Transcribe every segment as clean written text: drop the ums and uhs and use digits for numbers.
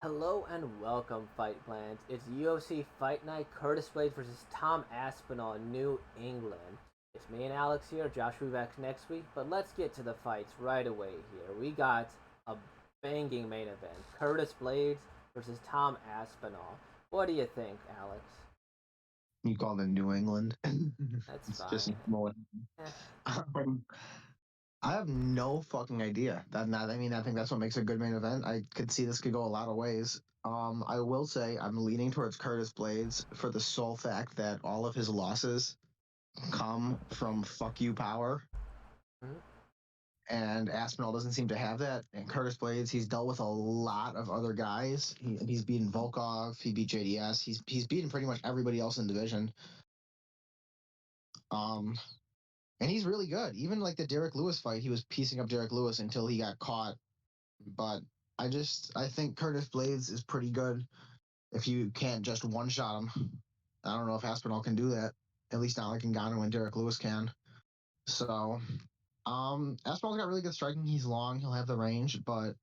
Hello and welcome, Fight Plans. It's UFC Fight Night, Curtis Blaydes versus Tom Aspinall in New England. It's me and Alex here. Josh will be back next week, but let's get to the fights right away here. We got a banging main event. Curtis Blaydes versus Tom Aspinall. What do you think, Alex? You call it New England. That's It's fine. just more. I have no fucking idea. I think that's what makes a good main event. I could see this could go a lot of ways. I will say I'm leaning towards Curtis Blaydes for the sole fact that all of his losses come from fuck you power. Mhm. And Aspinall doesn't seem to have that. And Curtis Blaydes, he's dealt with a lot of other guys. He's beaten Volkov, he beat JDS, he's beaten pretty much everybody else in the division. Um, And he's really good. Even like the Derek Lewis fight, he was piecing up Derek Lewis until he got caught. But I think Curtis Blaydes is pretty good if you can't just one shot him. I don't know if Aspinall can do that. At least not like Ngannou and Derek Lewis can. So, Aspinall's got really good striking. He's long. He'll have the range. But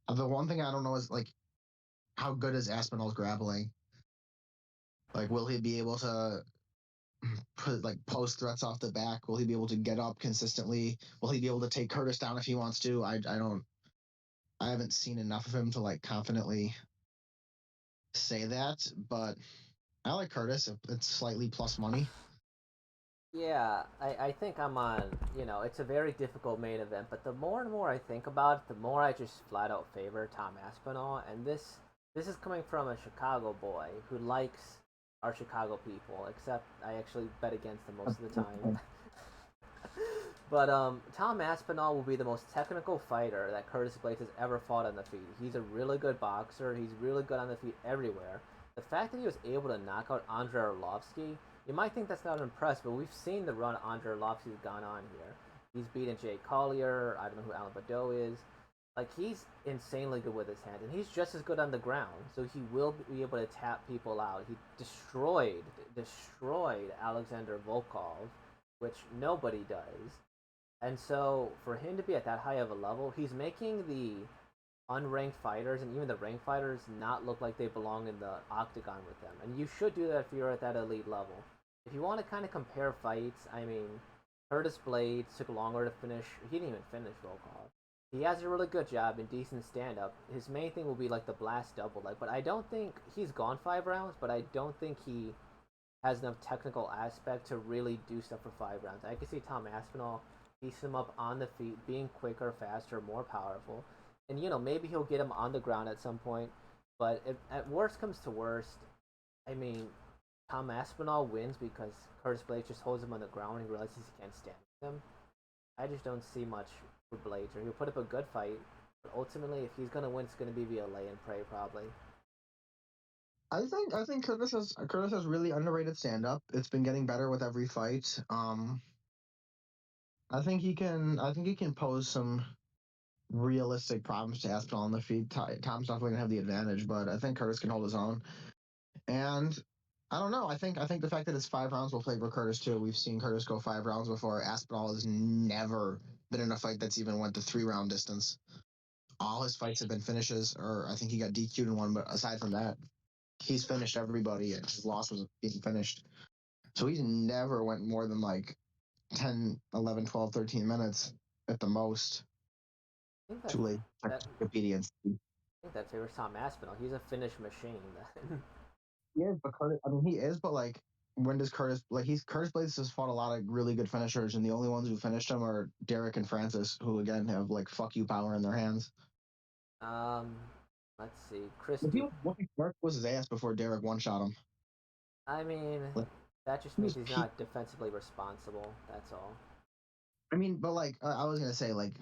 the one thing I don't know is like how good is Aspinall's grappling? Like, will he be able to put like post threats off the back? Will he be able to get up consistently? Will he be able to take Curtis down if he wants to? I haven't seen enough of him to like confidently say that, but I like Curtis. It's slightly plus money. Yeah, I think I'm on, it's a very difficult main event, but the more and more I think about it, the more I just flat out favor Tom Aspinall, and this is coming from a Chicago boy who likes our Chicago people, except I actually bet against them most of the time. But Tom Aspinall will be the most technical fighter that Curtis Blaydes has ever fought on the feet. He's a really good boxer. He's really good on the feet everywhere. The fact that he was able to knock out Andrei Arlovsky, you might think that's not impressive, but we've seen the run Andrei Arlovsky's gone on here. He's beaten Jay Collier. I don't know who Alan Badeau is. Like, he's insanely good with his hands, and he's just as good on the ground. So he will be able to tap people out. He destroyed Alexander Volkov, which nobody does. And so for him to be at that high of a level, he's making the unranked fighters and even the ranked fighters not look like they belong in the octagon with them. And you should do that if you're at that elite level. If you want to kind of compare fights, I mean, Curtis Blaydes took longer to finish. He didn't even finish Volkov. He has a really good job and decent stand up. His main thing will be like the blast double leg, but I don't think he's gone 5 rounds, but I don't think he has enough technical aspect to really do stuff for 5 rounds. I can see Tom Aspinall piece him up on the feet, being quicker, faster, more powerful, and maybe he'll get him on the ground at some point. But if at worst comes to worst, I mean, Tom Aspinall wins because Curtis Blaydes just holds him on the ground and he realizes he can't stand him. I just don't see much for Blaydes, or he'll put up a good fight. But ultimately, if he's gonna win, it's gonna be via lay and pray probably. I think Curtis has really underrated stand up. It's been getting better with every fight. I think he can pose some realistic problems to Aspinall on the feet. Tom's definitely gonna have the advantage, but I think Curtis can hold his own. And I don't know. I think the fact that it's 5 rounds will favor Curtis too. We've seen Curtis go 5 rounds before. Aspinall has never been in a fight that's even went the 3 round distance. All his fights have been finishes, or I think he got DQ'd in one, but aside from that, he's finished everybody, and his loss was being finished. So he's never went more than like 10, 11, 12, 13 minutes at the most. I think that Too late. that Obedience. I think that favors Tom Aspinall. He's a finish machine. He is, but Curtis. I mean, he is, but like, when does Curtis like he's Curtis Blaydes has fought a lot of really good finishers, and the only ones who finished him are Derek and Francis, who again have like fuck you power in their hands. um, let's see, If he Christy. was looking Derek was his ass before Derek one shot him. I mean, Like that just he means was he's pe- not defensively responsible. That's all. I mean, but like I was gonna say, like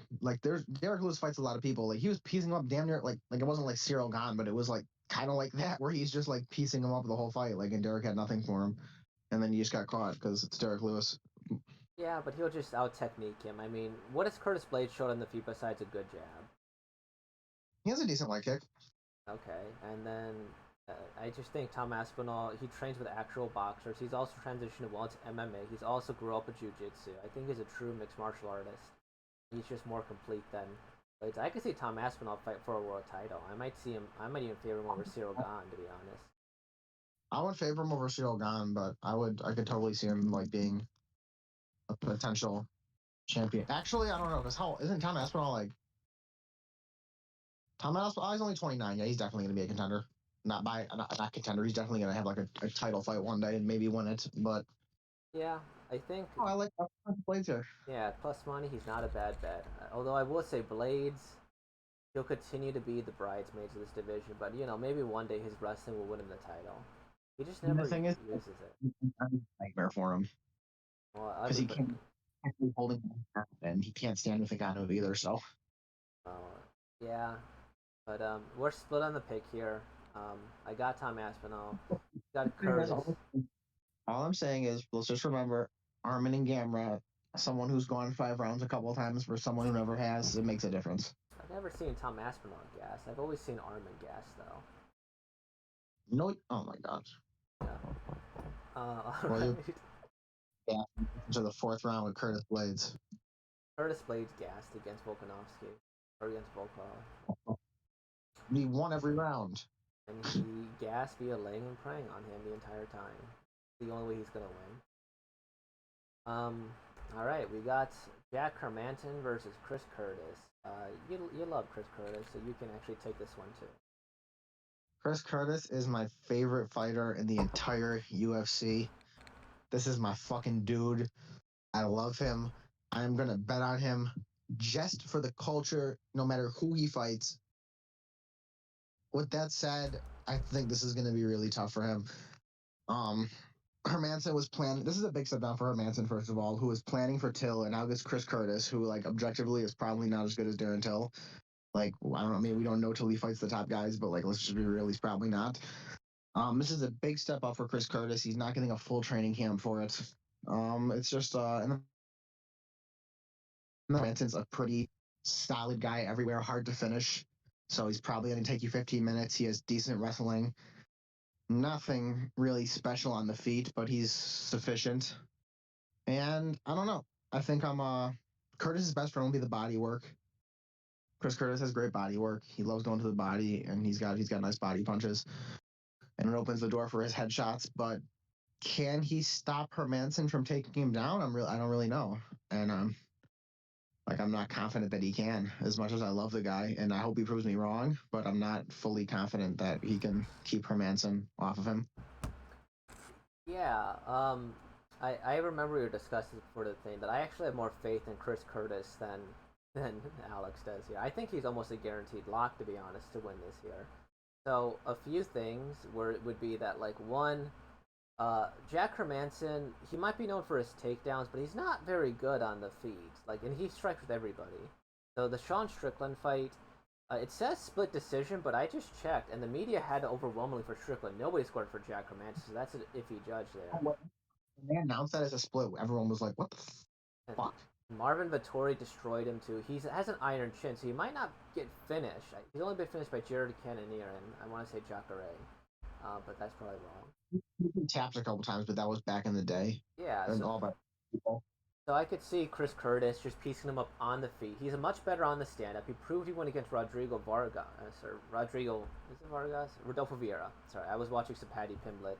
there's Derek Lewis fights a lot of people. Like he was piecing them up damn near like it wasn't like Cyril Gahn, but it was like kind of like that where he's just like piecing them up the whole fight. Like and Derek had nothing for him, and then he just got caught because it's Derek Lewis. Yeah, but he'll just out technique him. I mean, what has Curtis Blade showed on the feet besides a good jab? He has a decent leg kick. Okay, and then I just think Tom Aspinall, he trains with actual boxers. He's also transitioned well to MMA. He's also grew up with jiu-jitsu. I think he's a true mixed martial artist. He's just more complete than Blaydes. I could see Tom Aspinall fight for a world title. I might see him. I might even favor him over Cyril Gane, to be honest. I would favor him over Cyril Gane, but I could totally see him like being a potential champion. Actually, I don't know because how isn't Tom Aspinall like Tom Aspinall? He's only 29. Yeah, he's definitely going to be a contender. Not contender. He's definitely going to have like a title fight one day and maybe win it. But Yeah, I think. I like Blaydes here. Yeah, plus money, he's not a bad bet. Although I will say Blaydes, he'll continue to be the bridesmaids of this division, but maybe one day his wrestling will win him the title. He just And never the thing is, uses it. it's a nightmare for him Well, because he can't be holding it and he can't stand with Ngannou either. So uh, yeah, but we're split on the pick here. I got Tom Aspinall, got Curtis. all I'm saying is, let's just remember Armin and Gamrot, someone who's gone 5 rounds a couple of times for someone who never has, it makes a difference. I've never seen Tom Aspinall gas. I've always seen Armin gas though. No, oh my God. Yeah. Well, yeah, to the 4th round with Curtis Blaydes. Curtis Blaydes gassed against Volkanovski or against Volkov. He won every round. And he gassed via laying and praying on him the entire time. The only way he's gonna win. All right, we got Jack Hermansson versus Chris Curtis. You love Chris Curtis, so you can actually take this one too. Chris Curtis is my favorite fighter in the entire UFC. This is my fucking dude. I love him. I'm gonna bet on him just for the culture, no matter who he fights. With that said, I think this is gonna be really tough for him. Hermansson was planning. This is a big step down for Hermansson, first of all, who was planning for Till, and now gets Chris Curtis, who like objectively is probably not as good as Darren Till. Like I don't know, maybe we don't know till he fights the top guys, but like let's just be real, he's probably not. This is a big step up for Chris Curtis. He's not getting a full training camp for it. It's just and Hermansson's a pretty solid guy everywhere, hard to finish. So he's probably going to take you 15 minutes. He has decent wrestling. Nothing really special on the feet, but he's sufficient. And I don't know. I think Curtis's best friend will be the body work. Chris Curtis has great body work. He loves going to the body, and he's got nice body punches, and it opens the door for his headshots. But can he stop Hermansson from taking him down? I don't really know, and I'm not confident that he can. As much as I love the guy, and I hope he proves me wrong, but I'm not fully confident that he can keep Hermansson off of him. Yeah, I remember we were discussing before the thing that I actually have more faith in Chris Curtis than Alex does here. I think he's almost a guaranteed lock, to be honest, to win this year. So a few things would be that like one, Jack Hermansson, he might be known for his takedowns, but he's not very good on the feet. Like, and he strikes with everybody. So the Sean Strickland fight, it says split decision, but I just checked, and the media had overwhelmingly for Strickland. Nobody scored for Jack Hermansson, so that's an iffy judge there. When they announced that as a split, everyone was like, "What the fuck?" Marvin Vettori destroyed him too. He has an iron chin, so he might not get finished. He's only been finished by Jared Cannonier and I want to say Jacare, but that's probably wrong. He's been tapped a couple times, but that was back in the day. Yeah, and all about people. So I could see Chris Curtis just piecing him up on the feet. He's a much better on the stand-up. He proved he won against Rodrigo Vargas, or Rodrigo, is it Vargas? Rodolfo Vieira. Sorry, I was watching some Paddy Pimblett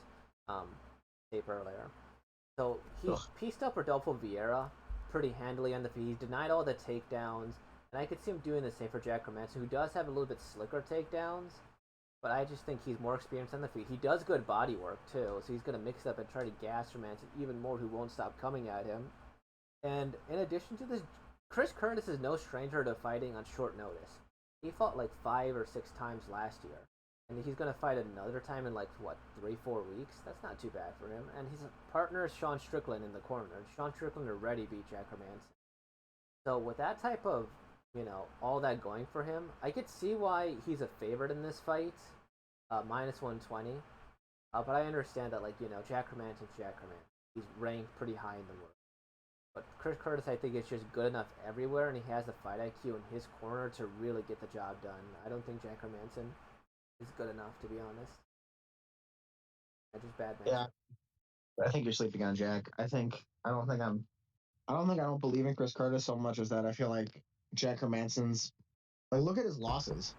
tape earlier. So he pieced up Rodolfo Vieira pretty handily on the feet. He denied all the takedowns, and I could see him doing the same for Jack Hermansson, who does have a little bit slicker takedowns, but I just think he's more experienced on the feet. He does good body work too, so he's going to mix it up and try to gas Hermansson even more, who won't stop coming at him. And in addition to this, Chris Curtis is no stranger to fighting on short notice. He fought like 5 or 6 times last year, and he's going to fight another time in like, what, 3-4 weeks? That's not too bad for him. And his partner is Sean Strickland in the corner. Sean Strickland already beat Jack Hermansson. So with that type of, all that going for him, I could see why he's a favorite in this fight, minus 120. But I understand that, Jack Hermansson's Jack Hermansson. He's ranked pretty high in the world. But Chris Curtis, I think, is just good enough everywhere, and he has the fight IQ in his corner to really get the job done. I don't think Jack Hermansson is good enough, to be honest. I just bad match. Yeah, I think you're sleeping on Jack. I don't believe in Chris Curtis so much as that I feel like Jack Hermansson's Like, look at his losses.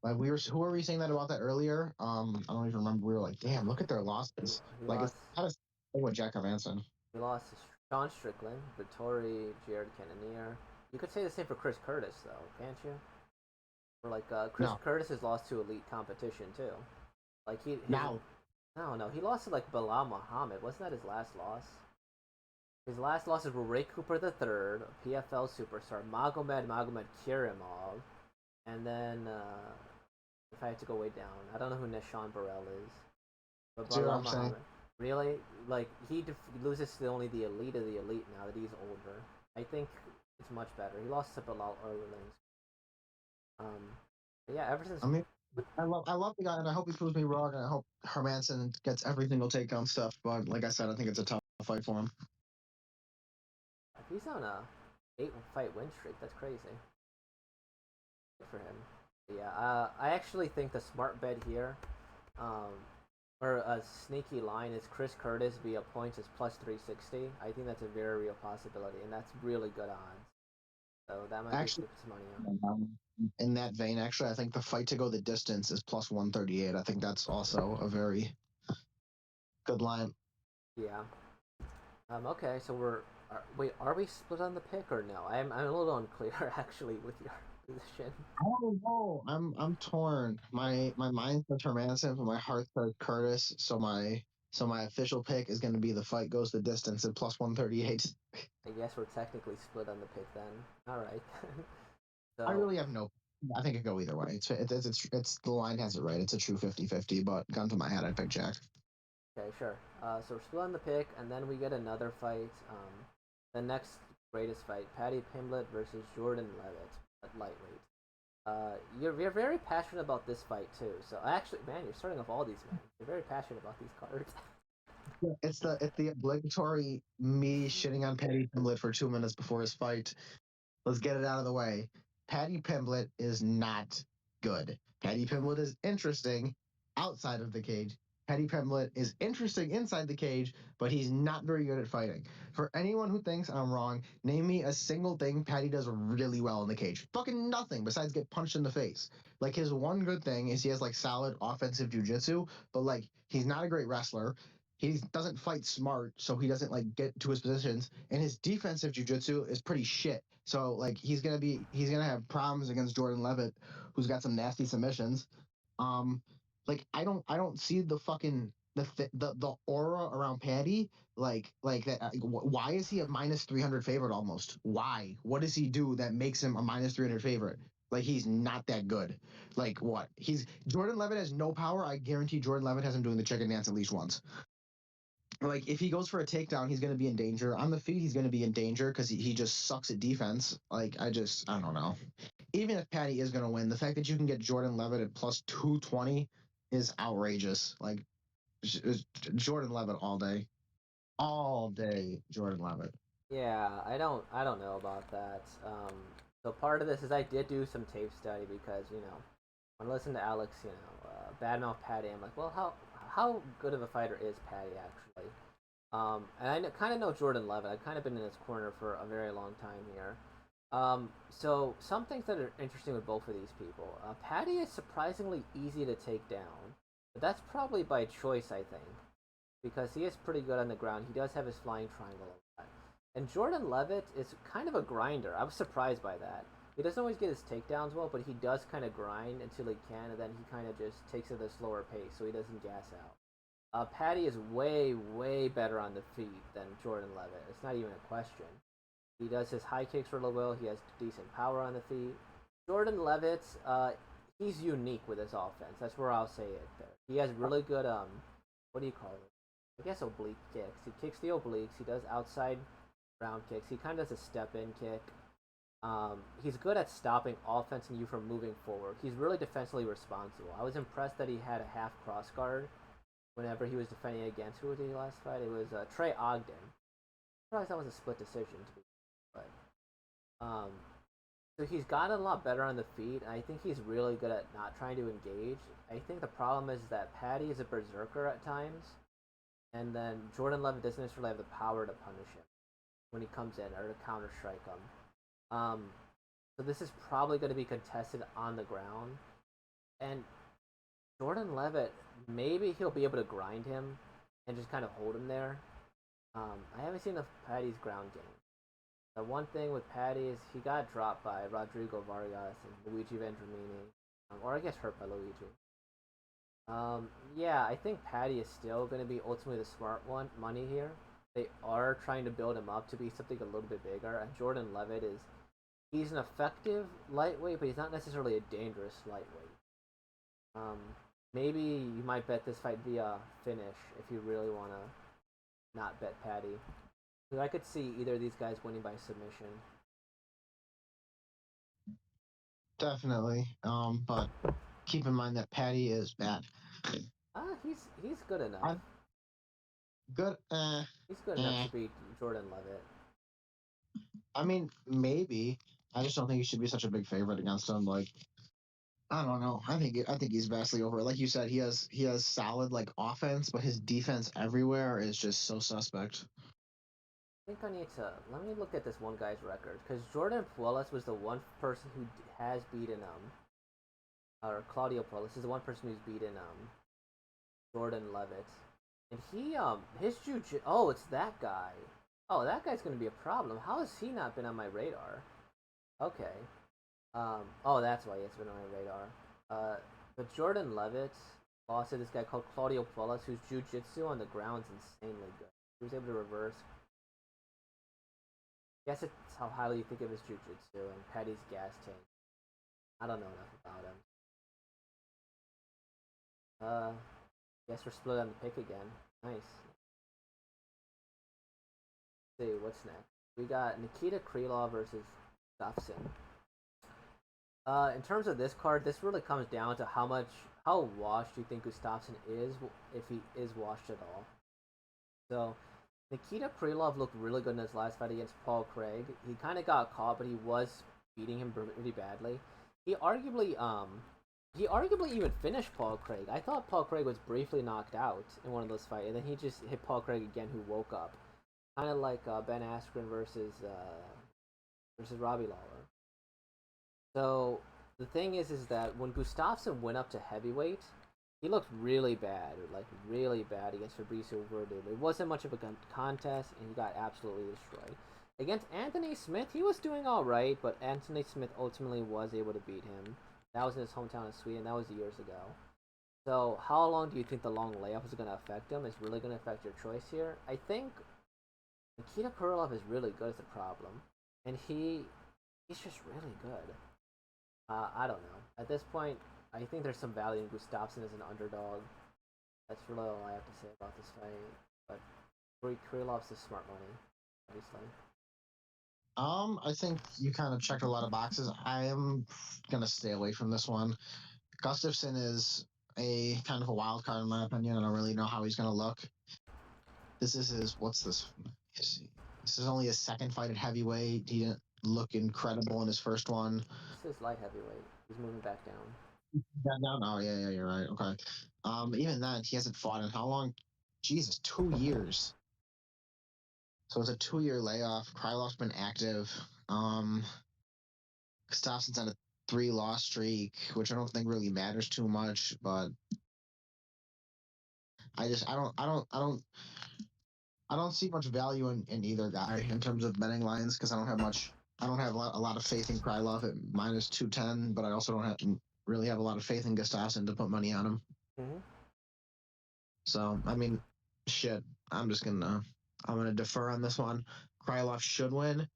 Like who were we saying that about that earlier? I don't even remember. We were like, damn, look at their losses. He Like it's lost. not a thing with Jack Hermansson. He lost to Sean Strickland, Vittori, Jared Cannonier. You could say the same for Chris Curtis, though, can't you? Or like Chris No, Curtis has lost to elite competition too. Like his now no, he lost to like Bilal Muhammad. Wasn't that his last loss? His last losses were Ray Cooper III, PFL superstar, Magomed Kirimov, and then if I had to go way down, I don't know who Neshan Burrell is, but see what Bilal I'm saying? Muhammad. Really, like he loses to only the elite of the elite now that he's older. I think it's much better. He lost to Bilal Erlings. But yeah, ever since I mean, I love the guy, and I hope he proves me wrong, and I hope Hermansson gets every single takedown stuff. But like I said, I think it's a tough fight for him. if he's on a 8 fight win streak, that's crazy. Good for him. But yeah, I actually think the smart bet here, um, or a sneaky line is Chris Curtis via points is plus 360. I think that's a very real possibility, and that's really good odds. So that might be Actually, some money on. in that vein, actually, I think the fight to go the distance is plus 138. I think that's also a very good line. Yeah. Okay, so wait, are we split on the pick or no? I'm a little unclear actually with your position. I don't know. I'm torn. My mind says Hermanson, but my heart says Curtis. So my official pick is going to be the fight goes the distance at plus 138. I guess we're technically split on the pick then. All right. I So really have no. I think it could go either way. It's the line has it right. It's a true 50-50, but gun to my head, I'd pick Jack. okay, sure. So we're split on the pick, and then we get another fight. The next greatest fight: Paddy Pimblett versus Jordan Leavitt at lightweight. You're very passionate about this fight too. So actually, man, you're starting off all these men. You're very passionate about these cards. Yeah, it's the obligatory me shitting on Paddy Pimblett for 2 minutes before his fight. Let's get it out of the way. Paddy Pimblett is not good. Paddy Pimblett is interesting outside of the cage. Paddy Pimblett is interesting inside the cage, but he's not very good at fighting. For anyone who thinks I'm wrong, name me a single thing Paddy does really well in the cage. Fucking nothing besides get punched in the face. Like his one good thing is he has like solid offensive jujitsu, but like he's not a great wrestler. He doesn't fight smart, so he doesn't like get to his positions, and his defensive jujitsu is pretty shit. So like he's gonna have problems against Jordan Leavitt, who's got some nasty submissions. Um, like I don't see the fucking the aura around Paddy like that. Why is he a minus 300 favorite almost? Why? What does he do that makes him a minus 300 favorite? Like he's not that good. Like what? He's Jordan Leavitt has no power. I guarantee Jordan Leavitt has him doing the chicken dance at least once. Like if he goes for a takedown, he's going to be in danger. On the feet, he's going to be in danger because he just sucks at defense. Like I don't know. Even if Paddy is going to win, the fact that you can get Jordan Leavitt at plus 220 is outrageous. Like Jordan Leavitt all day. Jordan Leavitt. Yeah, I don't know about that. So part of this is I did do some tape study because when I listen to Alex, badmouth Paddy, I'm like, well, how good of a fighter is Paddy actually? And I kind of know Jordan Leavitt. I've kind of been in his corner for a very long time here. So some things that are interesting with both of these people. Paddy is surprisingly easy to take down, but that's probably by choice, I think, because he is pretty good on the ground. He does have his flying triangle a lot. And Jordan Leavitt is kind of a grinder. I was surprised by that. He doesn't always get his takedowns well, but he does kind of grind until he can, and then he kind of just takes it at a slower pace so he doesn't gas out. Paddy is way, way better on the feet than Jordan Leavitt. It's not even a question. He does his high kicks really well. He has decent power on the feet. Jordan Leavitt, he's unique with his offense. That's where I'll say it. There, he has really good what do you call it? I guess oblique kicks. He kicks the obliques. He does outside round kicks. He kind of does a step in kick. He's good at stopping offense and you from moving forward. He's really defensively responsible. I was impressed that he had a half cross guard whenever he was defending against who was he last fight? It was Trey Ogden. I'm surprised that was a split decision to be, but so he's gotten a lot better on the feet. And I think he's really good at not trying to engage. I think the problem is that Paddy is a berserker at times, and then Jordan Leavitt doesn't necessarily have the power to punish him when he comes in or to counter strike him. Um, So this is probably going to be contested on the ground. And Jordan Leavitt, maybe he'll be able to grind him and just kind of hold him there. I haven't seen Paddy's ground game. The one thing with Paddy is he got dropped by Rodrigo Vargas and Luigi Vendramini, or I guess hurt by Luigi. Yeah, I think Paddy is still going to be ultimately the smart money here. They are trying to build him up to be something a little bit bigger, and Jordan Leavitt he's an effective lightweight, but he's not necessarily a dangerous lightweight. Maybe you might bet this fight via finish if you really want to not bet Paddy. I could see either of these guys winning by submission. Definitely. But keep in mind that Paddy is bad. He's good enough. Good. He's good enough to beat Jordan Leavitt. I mean, maybe. I just don't think he should be such a big favorite against him. Like, I don't know. I think he's vastly over. Like you said, he has solid like offense, but his defense everywhere is just so suspect. I think I need to let me look at this one guy's record because Jordan Puelles was the one person who has beaten or Claudio Puelles is the one person who's beaten Jordan Leavitt, and he his jiu-jitsu. Oh, it's that guy. Oh, that guy's gonna be a problem. How has he not been on my radar? Okay. Oh, that's why it's been on my radar. But Jordan Leavitt lost to this guy called Claudio Puelles, whose jiu-jitsu on the ground is insanely good. He was able to reverse. I guess it's how highly you think of his jiu-jitsu and Paddy's gas tank. I don't know enough about him. Guess we're split on the pick again. Nice. Let's see, what's next? We got Nikita Krylov versus Gustaffson. In terms of this card, this really comes down to how washed you think Gustaffson is, if he is washed at all. So, Nikita Krylov looked really good in his last fight against Paul Craig. He kind of got caught, but he was beating him pretty badly. He arguably even finished Paul Craig. I thought Paul Craig was briefly knocked out in one of those fights, and then he just hit Paul Craig again, who woke up, kind of like Ben Askren versus Robbie Lawler. So the thing is that when Gustaffson went up to heavyweight, he looked really bad against Fabricio Verdun. It wasn't much of a contest, and he got absolutely destroyed. Against Anthony Smith, he was doing all right, but Anthony Smith ultimately was able to beat him. That was in his hometown of Sweden. That was years ago. So how long do you think the long layoff is going to affect him? It's really going to affect your choice here. I think Nikita Krylov is really good as a problem, and he's just really good. I don't know. At this point, I think there's some value in Gustaffson as an underdog. That's really all I have to say about this fight. But Krylov's the smart money, obviously. I think you kind of checked a lot of boxes. I am gonna stay away from this one. Gustaffson is a kind of a wild card in my opinion. I don't really know how he's gonna look. This is what's this? This is only his second fight at heavyweight. He didn't look incredible in his first one. This is light heavyweight. He's moving back down. No, yeah, you're right. Okay. Even then, he hasn't fought in how long? Jesus, 2 years. So it's a 2-year layoff. Krylov's been active. Gustaffson's on a 3-loss streak, which I don't think really matters too much. But I don't see much value in either guy in terms of betting lines because I don't have a lot of faith in Krylov at -210, but I also don't really have a lot of faith in Gustaffson to put money on him. Mm-hmm. So I mean, shit. I'm gonna defer on this one. Krylov should win,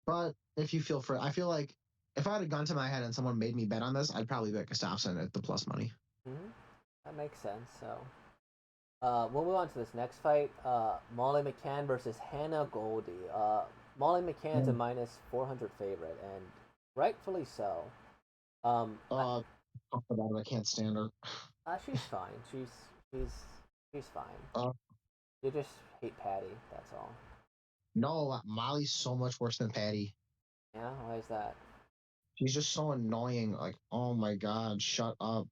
but if you I feel like if I had a gun to my head and someone made me bet on this, I'd probably bet Gustaffson at the plus money. Mm-hmm. That makes sense. So, we'll move on to this next fight. Molly McCann versus Hannah Goldy. Molly McCann's a -400 favorite, and rightfully so. I can't stand her. She's fine. She's fine. You just hate Paddy. That's all. No, Molly's so much worse than Paddy. Yeah, why is that? She's just so annoying. Like, oh my god, shut up.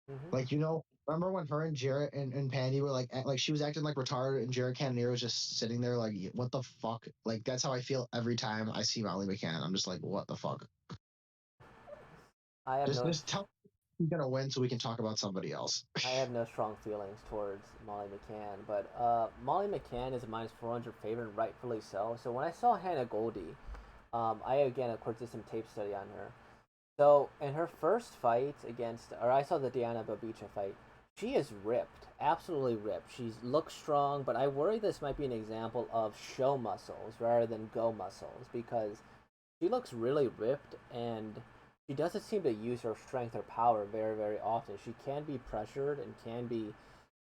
Mm-hmm. Like, remember when her and Jarrett and Paddy were like she was acting like retarded, and Jarrett Cannonier was just sitting there like, what the fuck? Like, that's how I feel every time I see Molly McCann. I'm just like, what the fuck? I have no Just tell me he's gonna win so we can talk about somebody else. I have no strong feelings towards Molly McCann, but Molly McCann is a minus 400 favorite, and rightfully so. So when I saw Hannah Goldy, I again, of course, did some tape study on her. So in her first fight against, or I saw the Diana Babicha fight, she is ripped, absolutely ripped. She looks strong, but I worry this might be an example of show muscles rather than go muscles because she looks really ripped and she doesn't seem to use her strength or power very, very often. She can be pressured and can be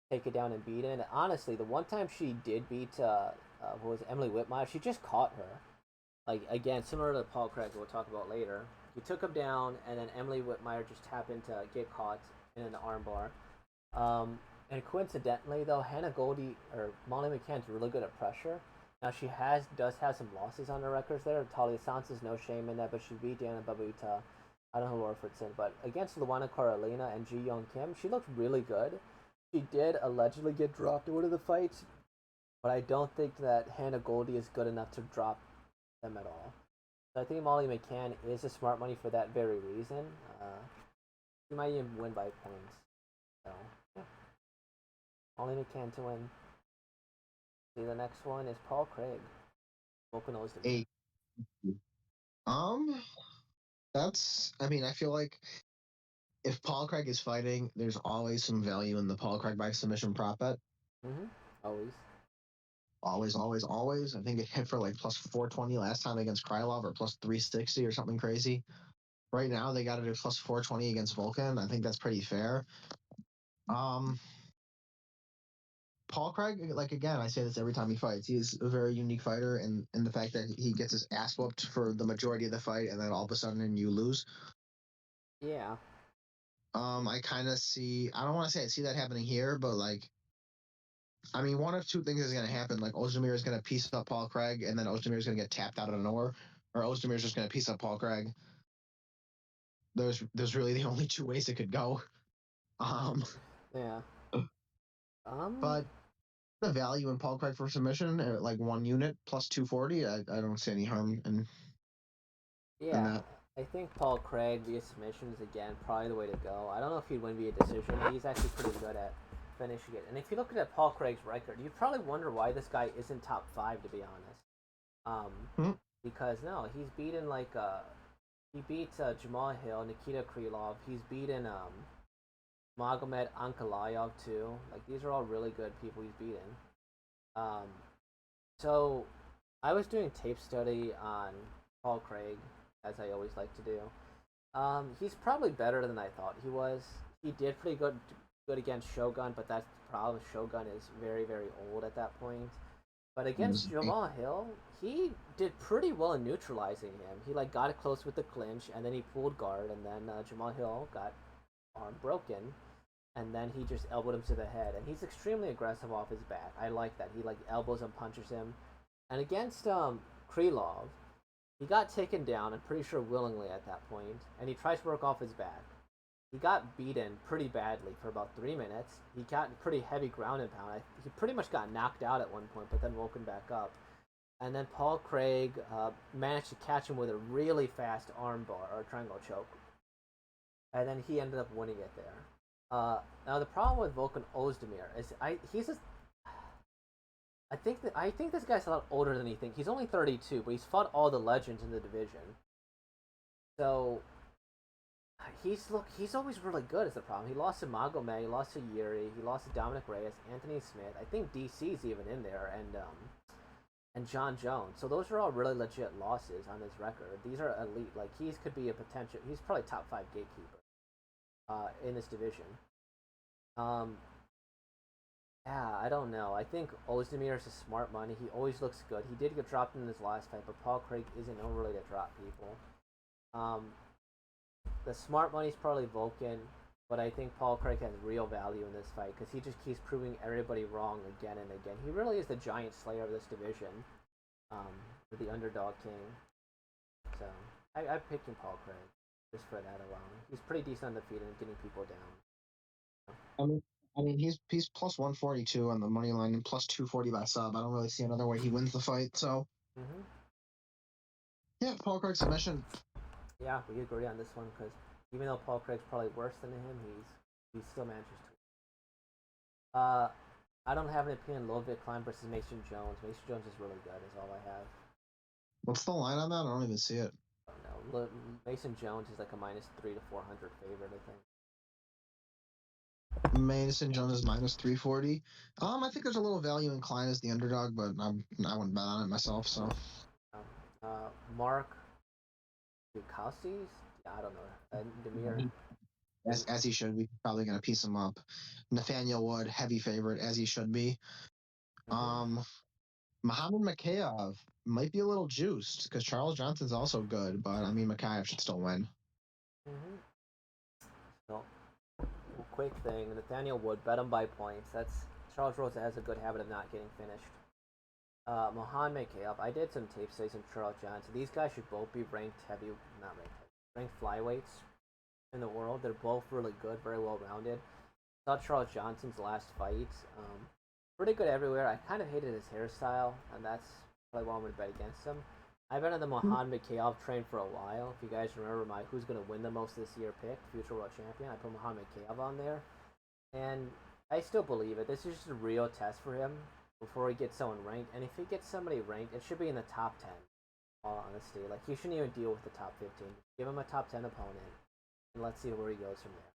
taken down and beaten. And honestly, the one time she did beat, who was Emily Whitmire, she just caught her. Like, again, similar to Paul Craig, we'll talk about later. He took him down, and then Emily Whitmire just happened to get caught in an armbar. And coincidentally, though, Hannah Goldy, or Molly McCann's really good at pressure. Now, she does have some losses on her records there. Talia Santos, no shame in that, but she beat Diana Babuta. I don't know who Orford's in, but against Luana Carolina and Ji Young Kim, she looked really good. She did allegedly get dropped in one of the fights, but I don't think that Hannah Goldy is good enough to drop them at all. So I think Molly McCann is a smart money for that very reason. She might even win by points. So, yeah. Molly McCann to win. See, the next one is Paul Craig. Volkan Oezdemir. Hey, I mean, I feel like if Paul Craig is fighting, there's always some value in the Paul Craig by submission prop bet. Always. Always. I think it hit for like plus 420 last time against Krylov or plus 360 or something crazy. Right now, they got it at plus 420 against Volkan. I think that's pretty fair. Paul Craig, like again, I say this every time he fights. He's a very unique fighter, and the fact that he gets his ass whooped for the majority of the fight, and then all of a sudden you lose. Yeah. I kind of see. I don't want to say I see that happening here, but like, I mean, one of two things is going to happen. Like Oezdemir is going to piece up Paul Craig, and then Oezdemir is going to get tapped out of nowhere, or Oezdemir is just going to piece up Paul Craig. There's really the only two ways it could go. Yeah. But the value in Paul Craig for submission at like 1 unit plus 240, I don't see any harm in that. I think Paul Craig via submission is again probably the way to go. I don't know if he'd win via decision. He's actually pretty good at finishing it. And if you look at Paul Craig's record, you'd probably wonder why this guy isn't top 5, to be honest. Because no, he's beaten he beat Jamal Hill, Nikita Krylov. He's beaten Magomed Ankalaev too. Like, these are all really good people he's beaten. So I was doing tape study on Paul Craig, as I always like to do. He's probably better than I thought he was. He did pretty good against Shogun, but that's the problem. Shogun is very, very old at that point. But against Jamal Hill, he did pretty well in neutralizing him. He got it close with the clinch, and then he pulled guard, and then Jamal Hill got arm broken, and then he just elbowed him to the head. And he's extremely aggressive off his back. I like that. He elbows and punches him. And against Krylov, he got taken down, I'm pretty sure willingly at that point, and he tries to work off his back. He got beaten pretty badly for about 3 minutes. He got pretty heavy ground and pound. He pretty much got knocked out at one point, but then woken back up. And then Paul Craig managed to catch him with a really fast arm bar or triangle choke. And then he ended up winning it there. Now the problem with Volkan Oezdemir is I think this guy's a lot older than he thinks. He's only 32, but he's fought all the legends in the division. So he's always really good is the problem. He lost to Magomed, he lost to Yuri, he lost to Dominic Reyes, Anthony Smith. I think DC's even in there, and John Jones. So those are all really legit losses on his record. These are elite. Like, he's probably top 5 gatekeeper in this division. Yeah, I don't know. I think Oezdemir is a smart money. He always looks good. He did get dropped in his last fight, but Paul Craig isn't known really to drop people. The smart money is probably Volkan, but I think Paul Craig has real value in this fight because he just keeps proving everybody wrong again and again. He really is the giant slayer of this division, the underdog king. So I'm picking Paul Craig just for that alone. He's pretty decent on the feet and getting people down. I mean, he's plus 142 on the money line and plus 240 by sub. I don't really see another way he wins the fight. So, yeah, Paul Craig submission. Yeah, we agree on this one because Even though Paul Craig's probably worse than him, he still manages to. I don't have an opinion. Leavitt Klein versus Mason Jones. Mason Jones is really good. Is all I have. What's the line on that? I don't even see it. I don't know. Mason Jones is like a -3 to 400 favorite, I think. Mason Jones is -340. I think there's a little value in Klein as the underdog, but I wouldn't bet on it myself. So Mark Bukowski's? Yeah, I don't know. Demir. as he should be, probably going to piece him up. Nathaniel Wood, heavy favorite, as he should be. Muhammad Mikhailov might be a little juiced because Charles Johnson's also good, but I mean Mikhailov should still win. So, quick thing: Nathaniel Wood, bet him by points. That's Charles Rosa has a good habit of not getting finished. Muhammad Mikhailov, I did some tape studies on Charles Johnson. These guys should both be ranked ranked flyweights in the world. They're both really good, very well rounded. Saw Charles Johnson's last fight. Pretty good everywhere. I kind of hated his hairstyle, and that's probably why I'm going to bet against him. I've been on the Muhammad Mikhailov train for a while. If you guys remember my who's going to win the most this year pick, future world champion, I put Muhammad Mikhailov on there. And I still believe it. This is just a real test for him before he gets someone ranked. And if he gets somebody ranked, it should be in the top 10, all honesty. Like, he shouldn't even deal with the top 15. Give him a top 10 opponent, and let's see where he goes from there.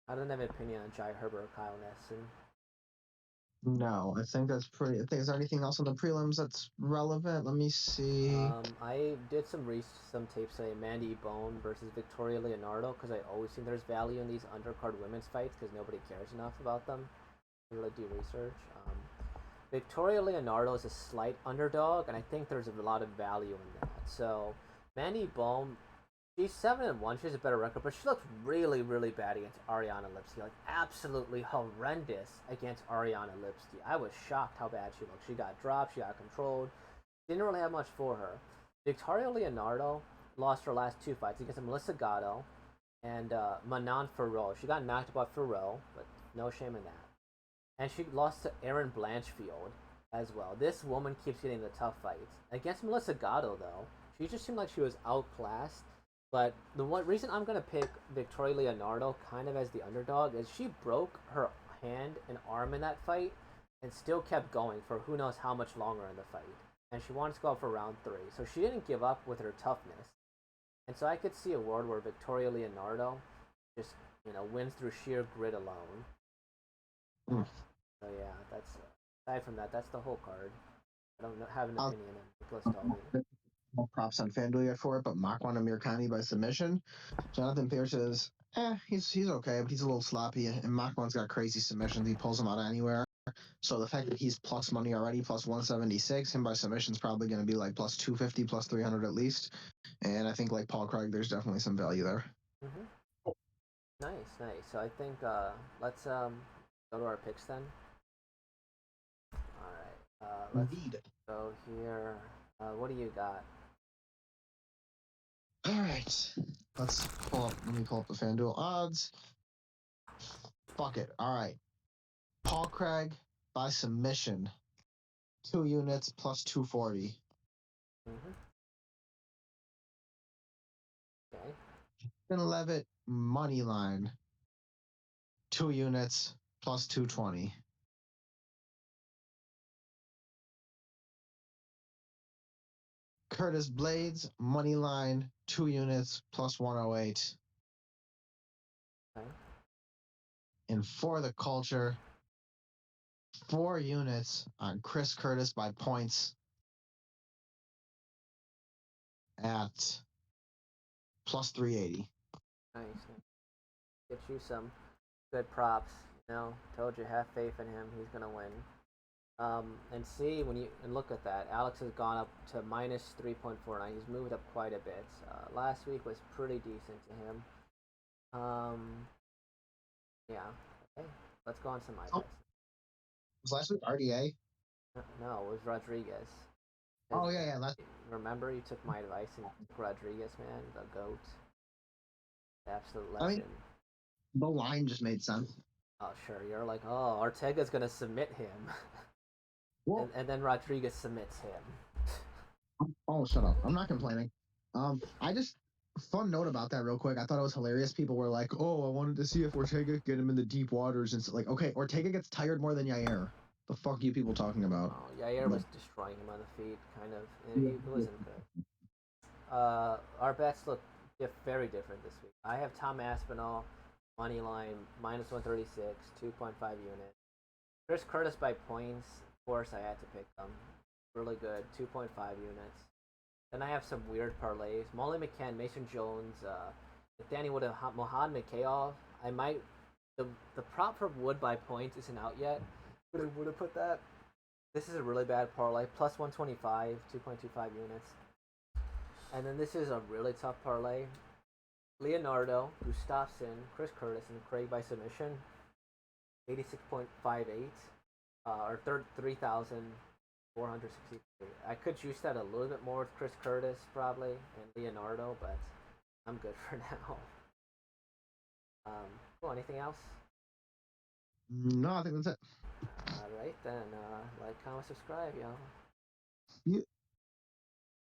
I don't have an opinion on Jai Herbert or Kyle Nesson. No, I think that's pretty. I think is there anything else on the prelims that's relevant? Let me see. I did some tapes today. Mandy Bone versus Victoria Leonardo, because I always think there's value in these undercard women's fights because nobody cares enough about them. I really do research. Victoria Leonardo is a slight underdog, and I think there's a lot of value in that. So Mandy Bone, she's 7-1. She has a better record, but she looks really, really bad against Ariana Lipski. Like, absolutely horrendous against Ariana Lipski. I was shocked how bad she looked. She got dropped. She got controlled. Didn't really have much for her. Victoria Leonardo lost her last 2 fights against Melissa Gatto and Manon Farrow. She got knocked out by Farrow, but no shame in that. And she lost to Erin Blanchfield as well. This woman keeps getting the tough fights. Against Melissa Gatto, though, she just seemed like she was outclassed. But the one reason I'm going to pick Victoria Leonardo kind of as the underdog is she broke her hand and arm in that fight and still kept going for who knows how much longer in the fight. And she wanted to go for round 3. So she didn't give up with her toughness. And so I could see a world where Victoria Leonardo just, wins through sheer grit alone. So yeah, that's aside from that, that's the whole card. I don't have an opinion on Nicholas Dalby. No props on FanDuel yet for it, but Makwan Amirkhani by submission. Jonathan Pierce is, he's okay, but he's a little sloppy, and Makwan's got crazy submissions. He pulls them out of anywhere. So the fact that he's plus money already, plus 176, him by submission is probably going to be like plus 250, plus 300 at least. And I think like Paul Craig, there's definitely some value there. Nice. So I think let's go to our picks then. All right. Let's go here. What do you got? All right. Let me pull up the FanDuel odds. Fuck it. All right. Paul Craig by submission. 2 units plus 240. Okay. Leavitt money line. 2 units plus 220. Curtis Blaydes money line, 2 units plus 108. Okay. And for the culture, 4 units on Chris Curtis by points at plus 380. Nice. Get you some good props. Told you, have faith in him. He's gonna win. And see when you look at that, Alex has gone up to minus 3.49. He's moved up quite a bit. Last week was pretty decent to him. Yeah. Okay. Let's go on some my bets. Was last week RDA? No, it was Rodriguez. Oh yeah. Remember, you took my advice and took Rodriguez, man, the GOAT, the absolute legend. I mean, the line just made sense. Oh sure, you're like, oh, Ortega's gonna submit him. Well, and then Rodriguez submits him. Oh, shut up. I'm not complaining. I just fun note about that real quick. I thought it was hilarious. People were like, "Oh, I wanted to see if Ortega get him in the deep waters." And like, okay, Ortega gets tired more than Yair. The fuck are you people talking about? Oh, Yair was destroying him on the feet, kind of. He wasn't good. Our bets look very different this week. I have Tom Aspinall, money line, minus 136, 2.5 units. Chris Curtis by points. Of course, I had to pick them. Really good, 2.5 units. Then I have some weird parlays. Molly McCann, Mason Jones, Danny Wood, Mohan Mikhailov. I might. The prop for Wood by points isn't out yet, but I would have put that. This is a really bad parlay. Plus 125, 2.25 units. And then this is a really tough parlay. Leonardo, Gustaffson, Chris Curtis, and Craig by submission. 86.58. Or 3,463. I could juice that a little bit more with Chris Curtis, probably, and Leonardo, but I'm good for now. Cool, anything else? No, I think that's it. Alright, then, like, comment, subscribe, y'all. Yeah.